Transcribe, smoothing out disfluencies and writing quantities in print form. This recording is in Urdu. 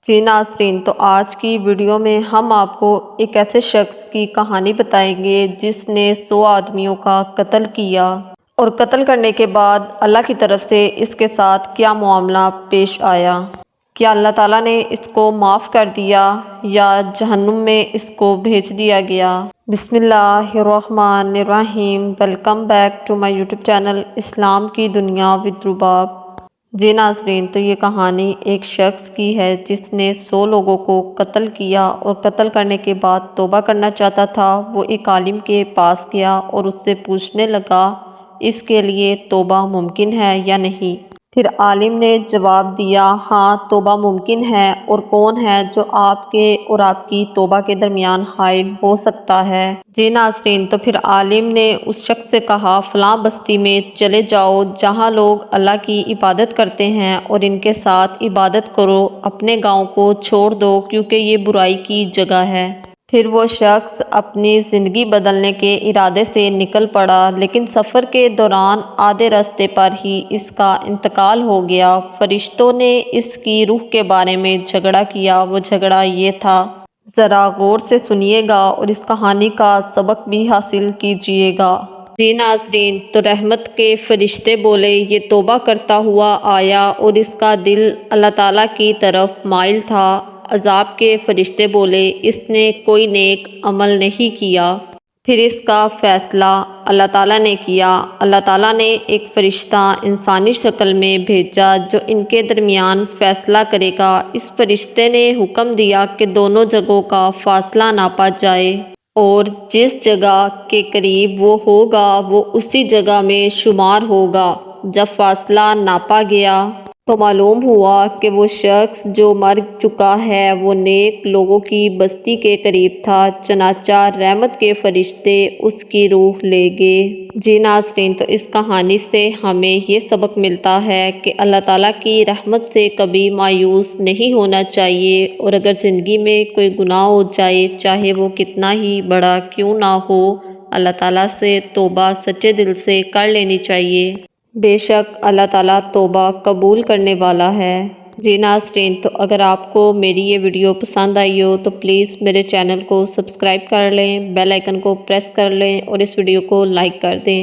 جی ناظرین، تو آج کی ویڈیو میں ہم آپ کو ایک ایسے شخص کی کہانی بتائیں گے جس نے 100 آدمیوں کا قتل کیا، اور قتل کرنے کے بعد اللہ کی طرف سے اس کے ساتھ کیا معاملہ پیش آیا۔ کیا اللہ تعالیٰ نے اس کو معاف کر دیا یا جہنم میں اس کو بھیج دیا گیا؟ بسم اللہ الرحمن الرحیم۔ Welcome back to my YouTube channel اسلام کی دنیا ود رباب۔ جی ناظرین، تو یہ کہانی ایک شخص کی ہے جس نے 100 لوگوں کو قتل کیا، اور قتل کرنے کے بعد توبہ کرنا چاہتا تھا۔ وہ ایک عالم کے پاس گیا اور اس سے پوچھنے لگا اس کے لیے توبہ ممکن ہے یا نہیں۔ پھر عالم نے جواب دیا، ہاں توبہ ممکن ہے، اور کون ہے جو آپ کے اور آپ کی توبہ کے درمیان حائل ہو سکتا ہے؟ جی ناظرین، تو پھر عالم نے اس شخص سے کہا فلاں بستی میں چلے جاؤ جہاں لوگ اللہ کی عبادت کرتے ہیں، اور ان کے ساتھ عبادت کرو، اپنے گاؤں کو چھوڑ دو کیونکہ یہ برائی کی جگہ ہے۔ پھر وہ شخص اپنی زندگی بدلنے کے ارادے سے نکل پڑا، لیکن سفر کے دوران آدھے راستے پر ہی اس کا انتقال ہو گیا۔ فرشتوں نے اس کی روح کے بارے میں جھگڑا کیا۔ وہ جھگڑا یہ تھا، ذرا غور سے سنیے گا اور اس کہانی کا سبق بھی حاصل کیجیے گا۔ جی ناظرین، تو رحمت کے فرشتے بولے یہ توبہ کرتا ہوا آیا اور اس کا دل اللہ تعالیٰ کی طرف مائل تھا۔ عذاب کے فرشتے بولے اس نے کوئی نیک عمل نہیں کیا۔ پھر اس کا فیصلہ اللہ تعالیٰ نے کیا۔ اللہ تعالیٰ نے ایک فرشتہ انسانی شکل میں بھیجا جو ان کے درمیان فیصلہ کرے گا۔ اس فرشتے نے حکم دیا کہ دونوں جگہوں کا فاصلہ ناپا جائے، اور جس جگہ کے قریب وہ ہوگا وہ اسی جگہ میں شمار ہوگا۔ جب فاصلہ ناپا گیا تو معلوم ہوا کہ وہ شخص جو مر چکا ہے وہ نیک لوگوں کی بستی کے قریب تھا، چنانچہ رحمت کے فرشتے اس کی روح لے گئے۔ جی ناظرین، تو اس کہانی سے ہمیں یہ سبق ملتا ہے کہ اللہ تعالیٰ کی رحمت سے کبھی مایوس نہیں ہونا چاہیے، اور اگر زندگی میں کوئی گناہ ہو جائے چاہے وہ کتنا ہی بڑا کیوں نہ ہو، اللہ تعالیٰ سے توبہ سچے دل سے کر لینی چاہیے۔ بے شک اللہ تعالیٰ توبہ قبول کرنے والا ہے۔ جی ناظرین، تو اگر آپ کو میری یہ ویڈیو پسند آئی ہو تو پلیز میرے چینل کو سبسکرائب کر لیں، بیل آئیکن کو پریس کر لیں اور اس ویڈیو کو لائک کر دیں۔